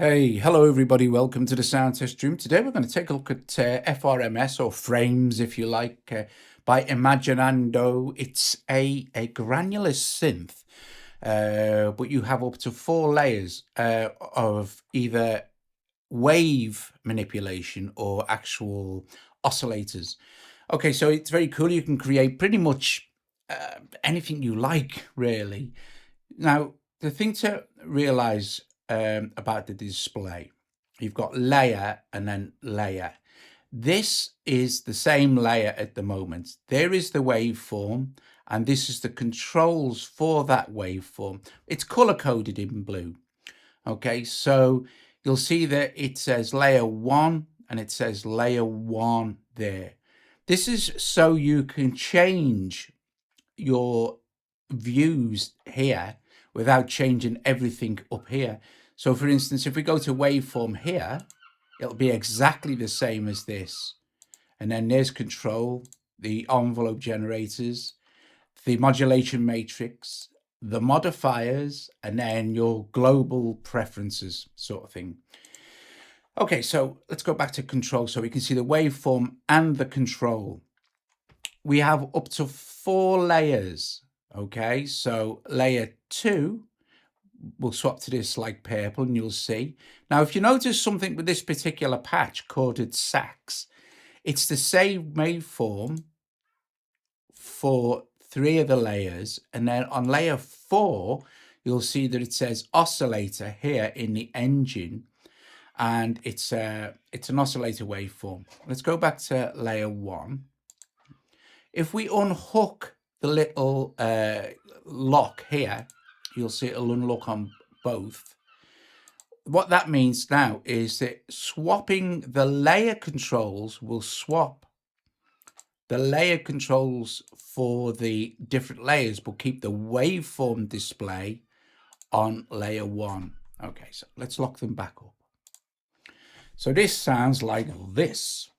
Hey, hello everybody, welcome to the Sound Test Room. Today we're going to take a look at FRMS, or frames if you like, by Imaginando. It's a granular synth, but you have up to 4 layers of either wave manipulation or actual oscillators. Okay, so it's very cool. You can create pretty much anything you like, really. Now, the thing to realize about the display, you've got layer and then layer. This is the same layer at the moment. There is the waveform, and this is the controls for that waveform. It's color coded in blue. Okay, so you'll see that it says layer 1 and it says layer 1 there. This is so you can change your views here without changing everything up here. So for instance, if we go to waveform here, it'll be exactly the same as this. And then there's control, the envelope generators, the modulation matrix, the modifiers, and then your global preferences sort of thing. Okay, so let's go back to control so we can see the waveform and the control. We have up to 4 layers. Okay, so layer 2, we'll swap to this like purple and you'll see. Now, if you notice something with this particular patch coded sax, it's the same waveform for 3 of the layers. And then on layer 4, you'll see that it says oscillator here in the engine. And it's an oscillator waveform. Let's go back to layer 1. If we unhook the little lock here, you'll see it'll unlock on both. What that means now is that swapping the layer controls will swap the layer controls for the different layers, but keep the waveform display on layer 1. Okay, so let's lock them back up. So this sounds like this.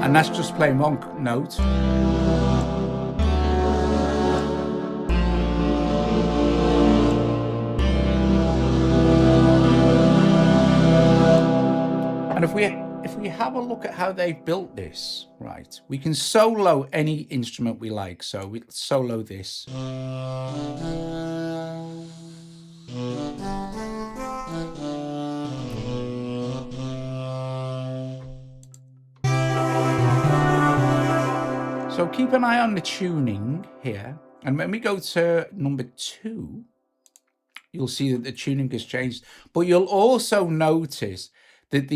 And that's just playing one note. And if we have a look at how they've built this, right, we can solo any instrument we like. So we'll solo this. So keep an eye on the tuning here. And when we go to number 2, you'll see that the tuning has changed. But you'll also notice that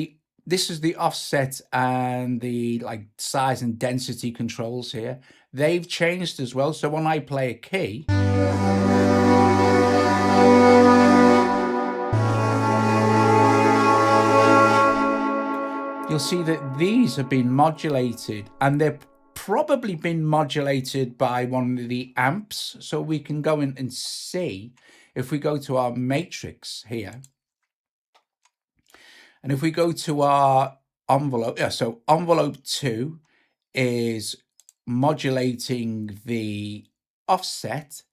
this is the offset and the like size and density controls here. They've changed as well. So when I play a key, you'll see that these have been modulated, and they're probably been modulated by one of the amps. So we can go in and see if we go to our matrix here. And if we go to our envelope, so envelope 2 is modulating the offset,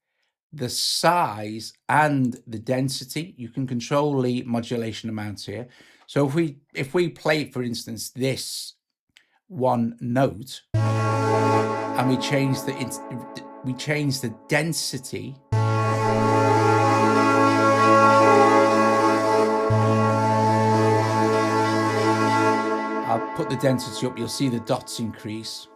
the size, and the density. You can control the modulation amounts here. So if we play, for instance, this one note, and we change the density, I'll put the density up, you'll see the dots increase.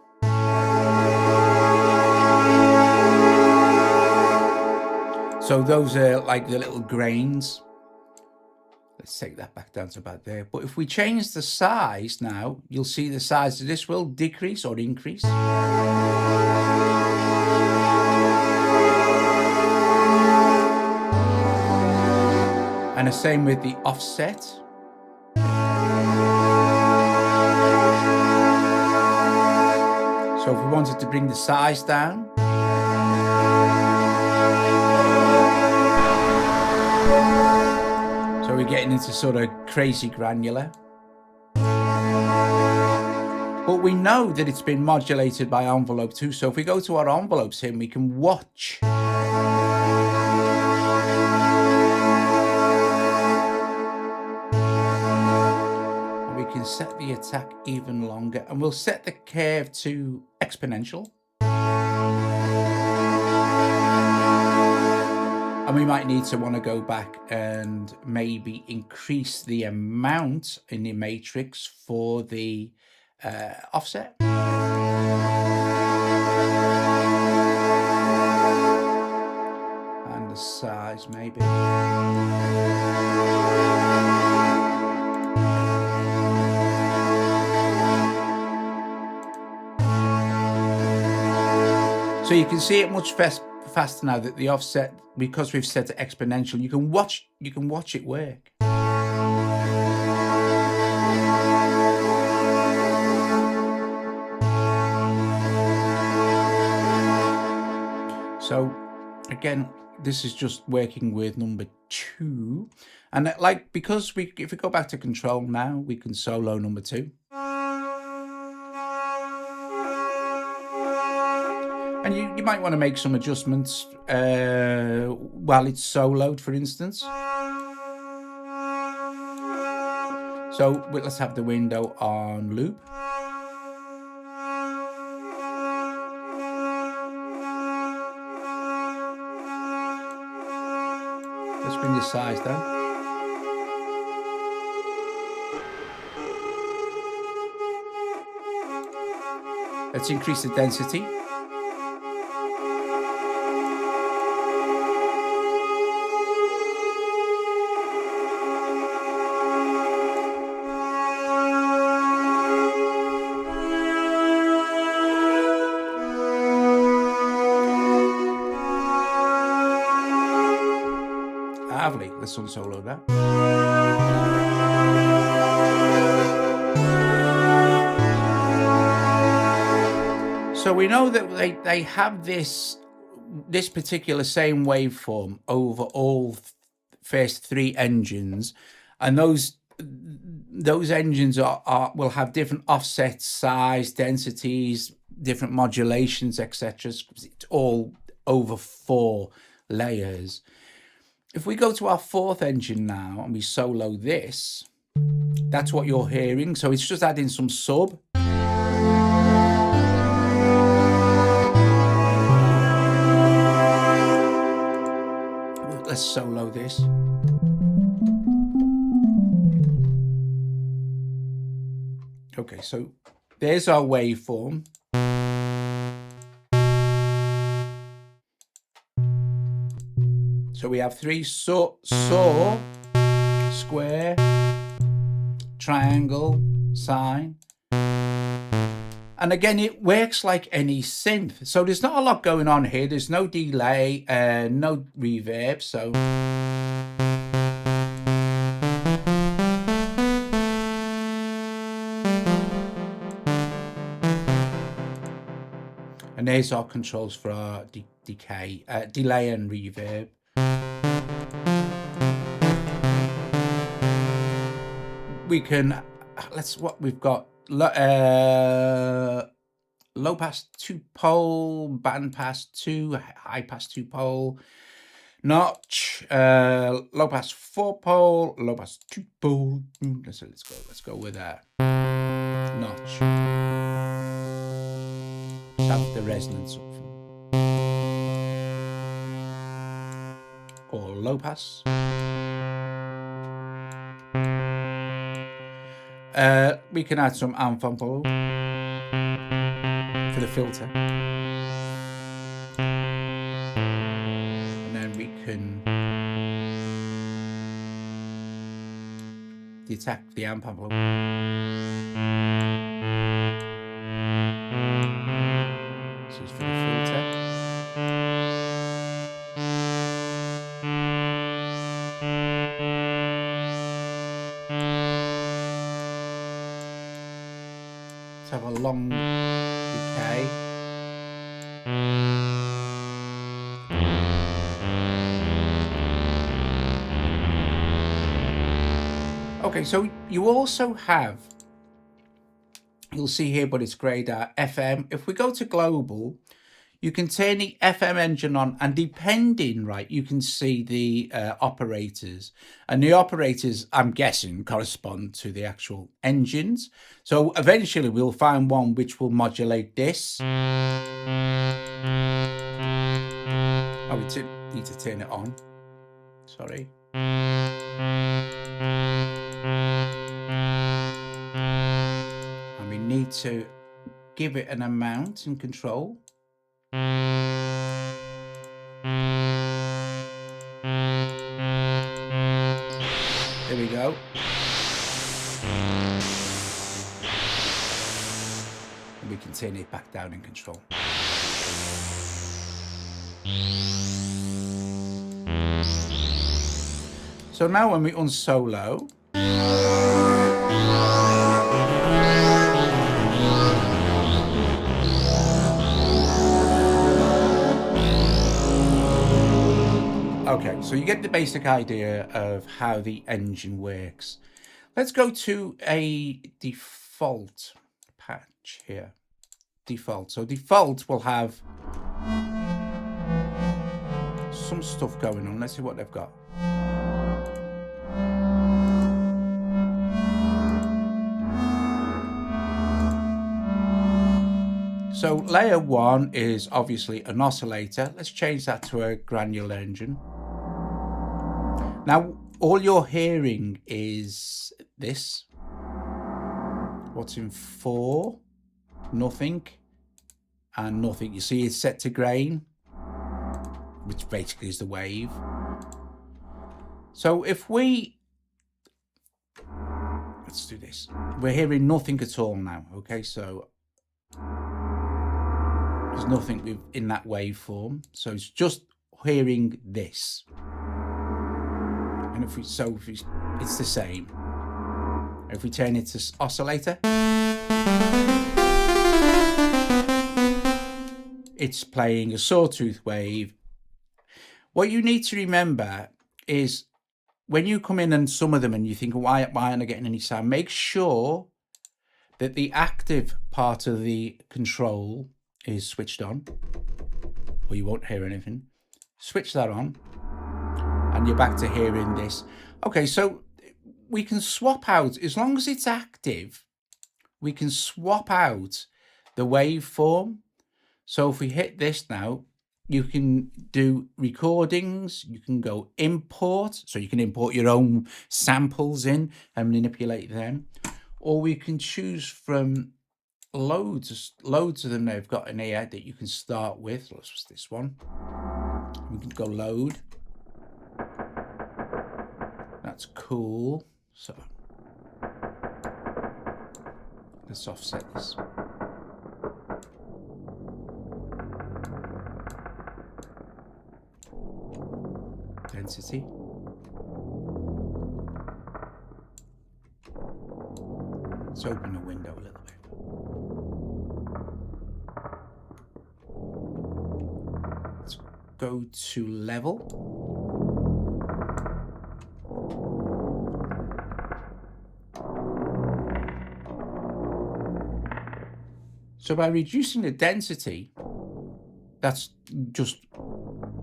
So those are like the little grains. Let's take that back down to about there. But if we change the size now, you'll see the size of this will decrease or increase. And the same with the offset. So if we wanted to bring the size down, so we're getting into sort of crazy granular. But we know that it's been modulated by envelope 2. So if we go to our envelopes here, we can watch. And we can set the attack even longer. And we'll set the curve to exponential. And we might need to want to go back and maybe increase the amount in the matrix for the offset. And the size maybe. So you can see it much faster now that the offset, because we've set it exponential, you can watch it work. So again, this is just working with number 2, and like, because if we go back to control now, we can solo number 2. And you might want to make some adjustments while it's soloed, for instance. So let's have the window on loop. Let's bring the size down. Let's increase the density. Lovely. Let's unsolo that. So we know that they have this particular same waveform over all first 3 engines, and those engines will have different offsets, size, densities, different modulations, etc. It's all over 4 layers. If we go to our 4th engine now and we solo this, that's what you're hearing. So it's just adding some sub. Let's solo this. Okay, so there's our waveform. So we have 3 saw, square, triangle, sine. And again, it works like any synth. So there's not a lot going on here. There's no delay, no reverb. So and there's our controls for our delay and reverb. We can, we've got low pass 2 pole, band pass 2, high pass 2 pole, notch, low pass 4 pole, low pass 2 pole. Let's go with that. Notch. Have the resonance up. Or low pass. We can add some ensemble for the filter, and then we can detect the amp envelope. This is for the filter. Have a long decay. Okay, so you also have you'll see here, but it's grayed out, FM. If we go to global, you can turn the FM engine on, and depending, right, you can see the operators. And the operators, I'm guessing, correspond to the actual engines. So eventually we'll find one which will modulate this. Oh, we need to turn it on. Sorry. And we need to give it an amount and control. There we go. And we can turn it back down in control. So now when we unsolo, okay, so you get the basic idea of how the engine works. Let's go to a default patch here. Default. So default will have some stuff going on. Let's see what they've got. So layer 1 is obviously an oscillator. Let's change that to a granular engine. Now, all you're hearing is this. What's in 4? Nothing. And nothing. You see it's set to grain, which basically is the wave. So if we... let's do this. We're hearing nothing at all now. Okay, so there's nothing in that waveform. So it's just hearing this. And if we, it's the same. If we turn it to oscillator, it's playing a sawtooth wave. What you need to remember is when you come in and some of them and you think, why aren't I getting any sound? Make sure that the active part of the control is switched on, or you won't hear anything. Switch that on, and you're back to hearing this. Okay, so we can swap out, as long as it's active, we can swap out the waveform. So if we hit this now, you can do recordings, you can go import, so you can import your own samples in and manipulate them, or we can choose from loads of them they've got in here that you can start with. Let's this one. We can go load. That's cool. So let's offset this. Density. Let's open the window a little bit. Let's go to level. So by reducing the density, that's just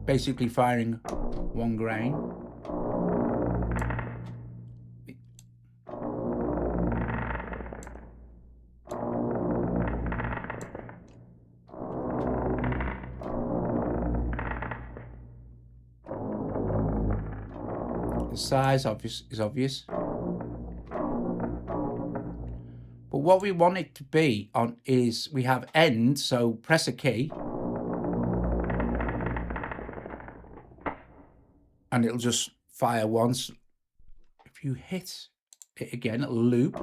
basically firing one grain. The size is obvious. But what we want it to be on is we have end, so press a key and it'll just fire once. If you hit it again, it'll loop.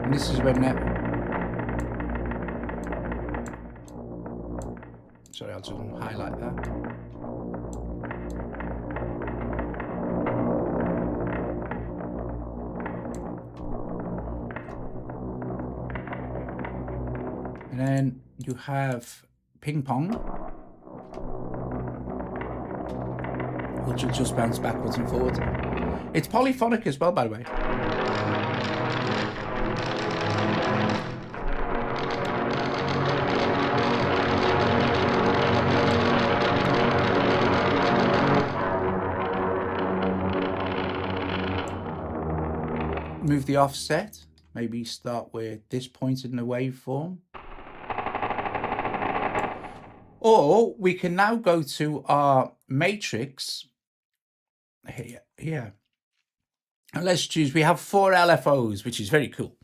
And this is when that... Sorry, I'll just highlight that. And then you have ping pong, which will just bounce backwards and forwards. It's polyphonic as well, by the way. Move the offset. Maybe start with this point in the waveform. Or we can now go to our matrix here. And let's choose, we have 4 LFOs, which is very cool.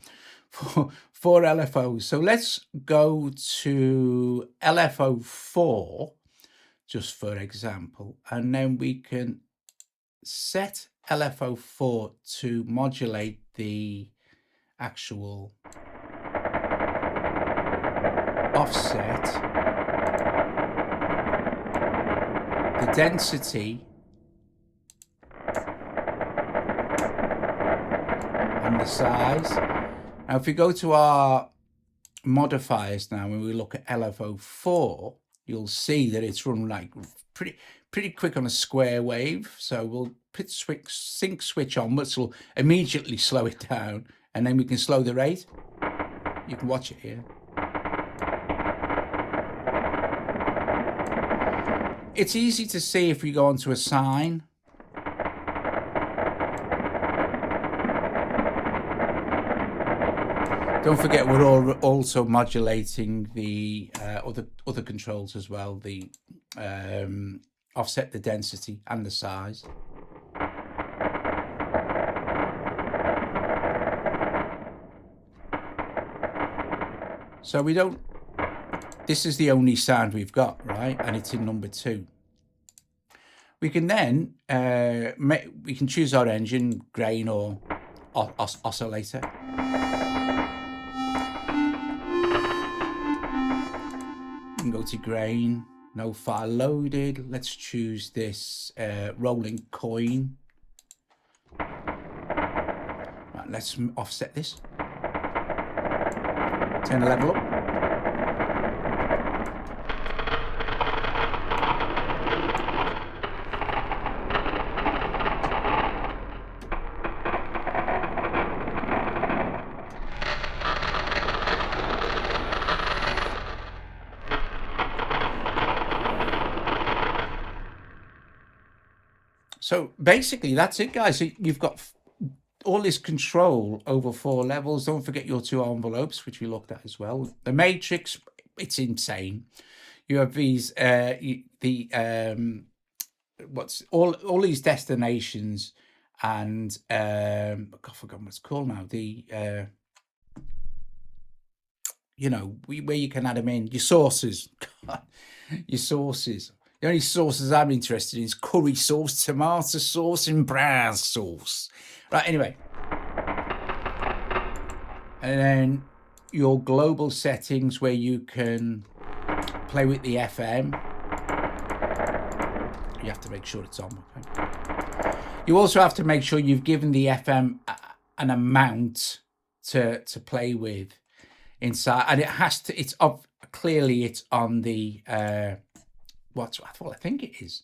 4 LFOs. So let's go to LFO4, just for example, and then we can set LFO4 to modulate the actual offset, the density, and the size. Now, if we go to our modifiers now, when we look at LFO4, you'll see that it's run like pretty quick on a square wave. So we'll put sync switch on, which will immediately slow it down, and then we can slow the rate. You can watch it here. It's easy to see if we go onto a sine. Don't forget, we're also modulating the other controls as well, the offset, the density, and the size. So we don't, this is the only sound we've got, right? And it's in number 2. We can then, we can choose our engine, grain or oscillator. We can go to grain, no file loaded. Let's choose this rolling coin. Right, let's offset this. Turn the level up. So basically, that's it, guys. So you've got all this control over 4 levels. Don't forget your 2 envelopes, which we looked at as well. The matrix, it's insane. You have these what's all these destinations, and I forgot what it's called now. The you know, where you can add them in, your sources. Your sources. The only sauces I'm interested in is curry sauce, tomato sauce, and brown sauce. Right, anyway. And then your global settings, where you can play with the FM. You have to make sure it's on. Okay? You also have to make sure you've given the FM an amount to play with inside. And it has to, it's up, clearly it's on the... well, I think it is.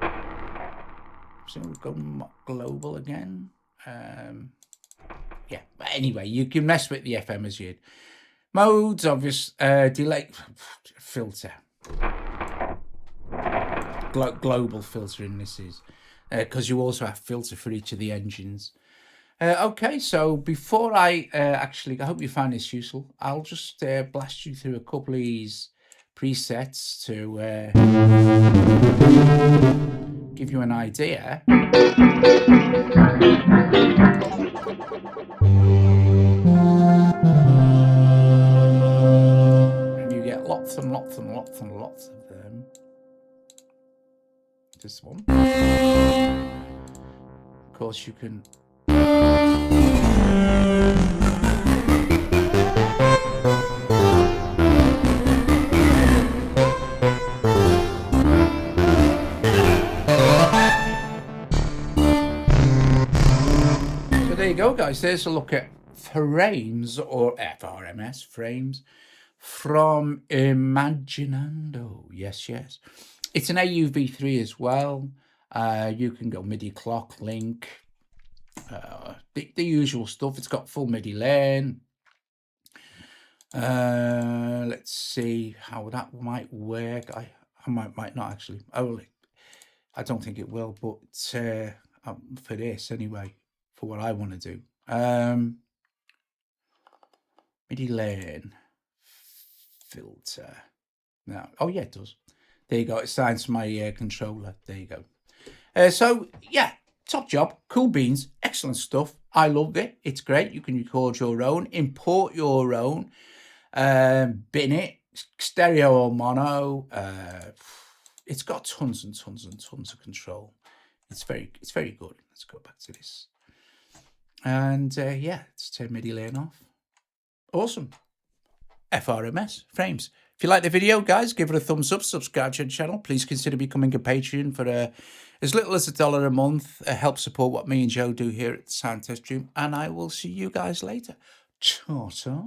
So we'll go global again. Yeah, but anyway, you can mess with the FM as you'd. Modes, obvious, delay, filter. Global filtering this is, because you also have filter for each of the engines. Okay, so before I I hope you found this useful. I'll just blast you through a couple of these presets to give you an idea. And you get lots and lots and lots and lots of them. This one. Of course, you can. There you go, guys. There's a look at frames, or FRMS frames, from Imaginando. Yes, it's an AUv3 as well. You can go MIDI clock link, the usual stuff. It's got full MIDI lane. Let's see how that might work. I might not actually. I don't think it will, but for this anyway, for what I want to do. MIDI lane filter. Now, oh yeah, it does. There you go. It signs my controller. There you go. So yeah, top job. Cool beans. Excellent stuff. I loved it. It's great. You can record your own, import your own, bin it, stereo or mono. It's got tons and tons and tons of control. It's very good. Let's go back to this. And yeah, let's turn MIDI lane off. Awesome. FRMS frames. If you like the video, guys, give it a thumbs up, subscribe to the channel. Please consider becoming a Patreon for as little as $1 a month. Help support what me and Joe do here at the Sound Test Room. And I will see you guys later. Ta-ta.